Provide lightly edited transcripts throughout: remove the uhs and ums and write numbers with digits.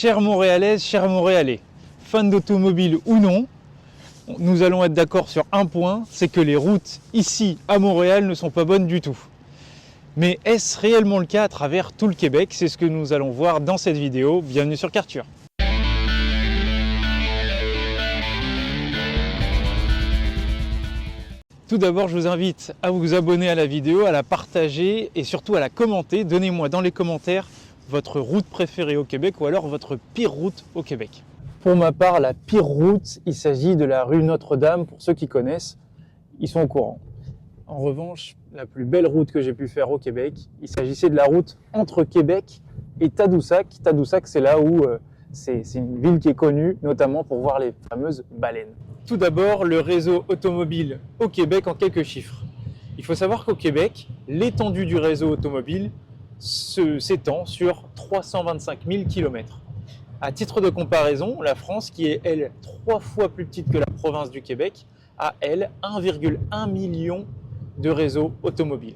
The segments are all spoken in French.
Chères Montréalaises, chers Montréalais, fans d'automobile ou non, nous allons être d'accord sur un point, c'est que les routes ici à Montréal ne sont pas bonnes du tout. Mais est-ce réellement le cas à travers tout le Québec? C'est ce que nous allons voir dans cette vidéo. Bienvenue sur Karture. Tout d'abord, je vous invite à vous abonner à la vidéo, à la partager et surtout à la commenter. Donnez-moi dans les commentaires votre route préférée au Québec ou alors votre pire route au Québec. Pour ma part, la pire route, il s'agit de la rue Notre-Dame. Pour ceux qui connaissent, ils sont au courant. En revanche, la plus belle route que j'ai pu faire au Québec, il s'agissait de la route entre Québec et Tadoussac. Tadoussac, c'est là où c'est une ville qui est connue, notamment pour voir les fameuses baleines. Tout d'abord, le réseau automobile au Québec en quelques chiffres. Il faut savoir qu'au Québec, l'étendue du réseau automobile s'étend sur 325 000 km. À titre de comparaison, la France, qui est elle 3 fois plus petite que la province du Québec, a elle 1,1 million de réseaux automobiles.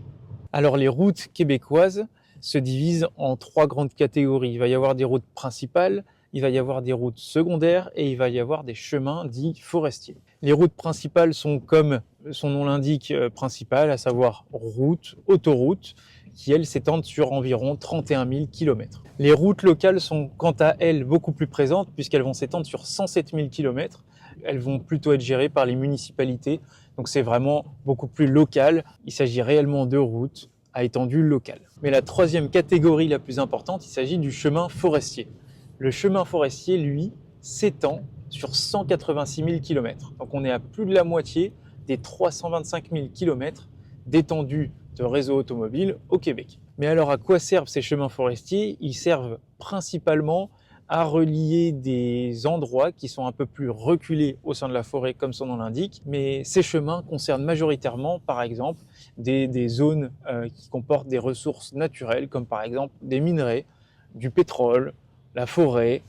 Alors les routes québécoises se divisent en 3 grandes catégories. Il va y avoir des routes principales, il va y avoir des routes secondaires et il va y avoir des chemins dits forestiers. Les routes principales sont, comme son nom l'indique, principales, à savoir routes, autoroutes, qui elles s'étendent sur environ 31 000 km. Les routes locales sont quant à elles beaucoup plus présentes puisqu'elles vont s'étendre sur 107 000 km. Elles vont plutôt être gérées par les municipalités, donc c'est vraiment beaucoup plus local. Il s'agit réellement de routes à étendue locale. Mais la troisième catégorie la plus importante, il s'agit du chemin forestier. Le chemin forestier, lui, s'étend sur 186 000 km. Donc on est à plus de la moitié des 325 000 km d'étendue de réseau automobile au Québec. Mais alors à quoi servent ces chemins forestiers? Ils servent principalement à relier des endroits qui sont un peu plus reculés au sein de la forêt, comme son nom l'indique. Mais ces chemins concernent majoritairement, par exemple, des zones qui comportent des ressources naturelles, comme par exemple des minerais, du pétrole, la forêt.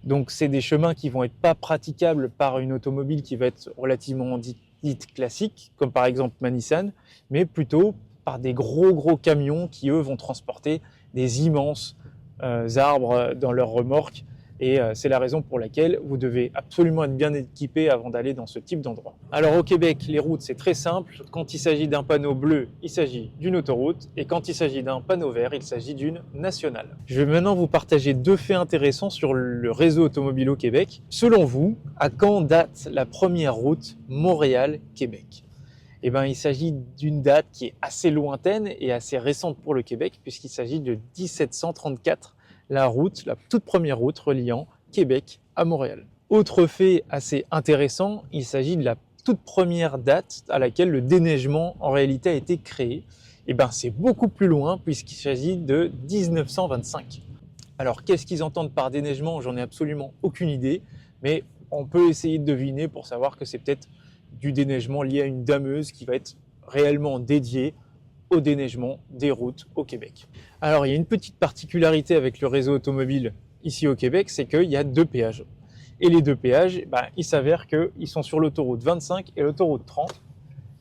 Donc c'est des chemins qui vont être pas praticables par une automobile qui va être relativement dite classique, comme par exemple ma Nissan, mais plutôt par des gros camions qui eux vont transporter des immenses arbres dans leurs remorques. Et c'est la raison pour laquelle vous devez absolument être bien équipé avant d'aller dans ce type d'endroit. Alors au Québec, les routes, c'est très simple. Quand il s'agit d'un panneau bleu, il s'agit d'une autoroute. Et quand il s'agit d'un panneau vert, il s'agit d'une nationale. Je vais maintenant vous partager 2 faits intéressants sur le réseau automobile au Québec. Selon vous, à quand date la première route Montréal-Québec? Eh bien, il s'agit d'une date qui est assez lointaine et assez récente pour le Québec, puisqu'il s'agit de 1734, la toute première route reliant Québec à Montréal. Autre fait assez intéressant, il s'agit de la toute première date à laquelle le déneigement en réalité a été créé. Eh bien, c'est beaucoup plus loin, puisqu'il s'agit de 1925. Alors, qu'est-ce qu'ils entendent par déneigement? J'en ai absolument aucune idée, mais on peut essayer de deviner pour savoir que c'est peut-être du déneigement lié à une dameuse qui va être réellement dédiée au déneigement des routes au Québec. Alors il y a une petite particularité avec le réseau automobile ici au Québec, c'est qu'il y a 2 péages. Et les 2 péages, il s'avère qu'ils sont sur l'autoroute 25 et l'autoroute 30.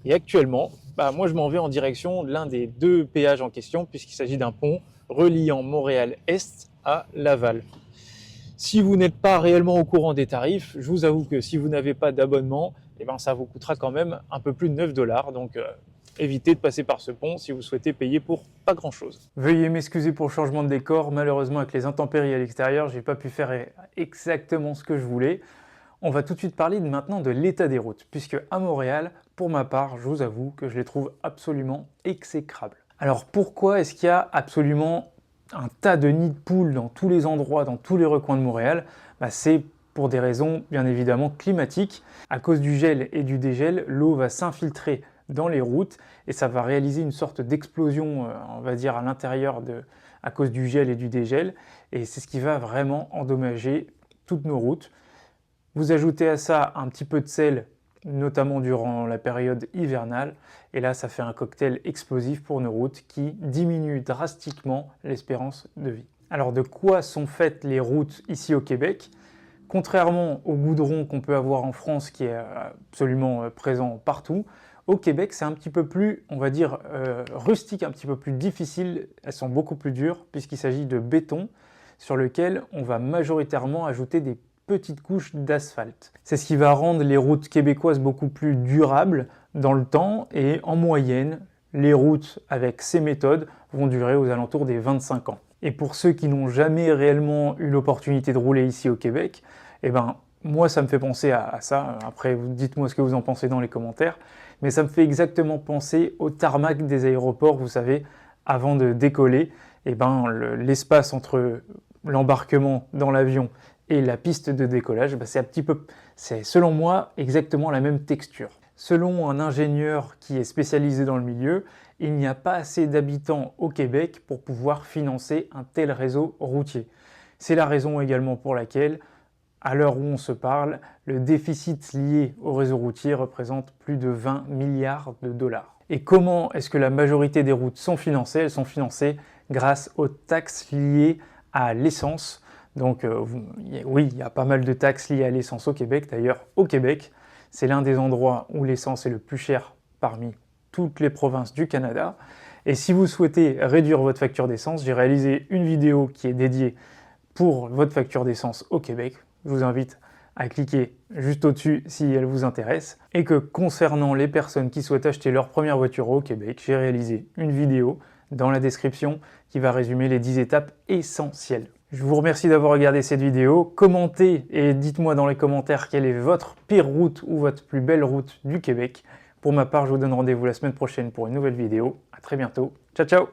Et actuellement, moi je m'en vais en direction de l'un des 2 péages en question, puisqu'il s'agit d'un pont reliant Montréal-Est à Laval. Si vous n'êtes pas réellement au courant des tarifs, je vous avoue que si vous n'avez pas d'abonnement, ça vous coûtera quand même un peu plus de 9 $. Donc évitez de passer par ce pont si vous souhaitez payer pour pas grand chose. Veuillez m'excuser pour le changement de décor. Malheureusement, avec les intempéries à l'extérieur, j'ai pas pu faire exactement ce que je voulais. On va tout de suite parler maintenant de l'état des routes, puisque à Montréal, pour ma part, je vous avoue que je les trouve absolument exécrables. Alors pourquoi est-ce qu'il y a absolument un tas de nids de poules dans tous les endroits, dans tous les recoins de Montréal? C'est pour des raisons bien évidemment climatiques. À cause du gel et du dégel, l'eau va s'infiltrer dans les routes et ça va réaliser une sorte d'explosion, on va dire, à l'intérieur à cause du gel et du dégel. Et c'est ce qui va vraiment endommager toutes nos routes. Vous ajoutez à ça un petit peu de sel, notamment durant la période hivernale, et là ça fait un cocktail explosif pour nos routes qui diminue drastiquement l'espérance de vie. Alors de quoi sont faites les routes ici au Québec? Contrairement au goudron qu'on peut avoir en France qui est absolument présent partout, au Québec c'est un petit peu plus, on va dire, rustique, un petit peu plus difficile, elles sont beaucoup plus dures puisqu'il s'agit de béton. sur lequel on va majoritairement ajouter des petites couches d'asphalte. C'est ce qui va rendre les routes québécoises beaucoup plus durables dans le temps et en moyenne, les routes avec ces méthodes vont durer aux alentours des 25 ans. Et pour ceux qui n'ont jamais réellement eu l'opportunité de rouler ici au Québec, eh ben, moi ça me fait penser à ça. Après, dites-moi ce que vous en pensez dans les commentaires. Mais ça me fait exactement penser au tarmac des aéroports, vous savez, avant de décoller, eh ben, l'espace entre l'embarquement dans l'avion et la piste de décollage, ben, c'est selon moi exactement la même texture. Selon un ingénieur qui est spécialisé dans le milieu, il n'y a pas assez d'habitants au Québec pour pouvoir financer un tel réseau routier. C'est la raison également pour laquelle, à l'heure où on se parle, le déficit lié au réseau routier représente plus de 20 milliards de dollars. Et comment est-ce que la majorité des routes sont financées? Elles sont financées grâce aux taxes liées à l'essence. Donc oui, il y a pas mal de taxes liées à l'essence au Québec. D'ailleurs, au Québec, c'est l'un des endroits où l'essence est le plus cher parmi toutes les provinces du Canada. Et si vous souhaitez réduire votre facture d'essence, j'ai réalisé une vidéo qui est dédiée pour votre facture d'essence au Québec. Je vous invite à cliquer juste au-dessus si elle vous intéresse. Et que concernant les personnes qui souhaitent acheter leur première voiture au Québec, j'ai réalisé une vidéo dans la description qui va résumer les 10 étapes essentielles. Je vous remercie d'avoir regardé cette vidéo. Commentez et dites-moi dans les commentaires quelle est votre pire route ou votre plus belle route du Québec. Pour ma part, je vous donne rendez-vous la semaine prochaine pour une nouvelle vidéo. À très bientôt. Ciao, ciao!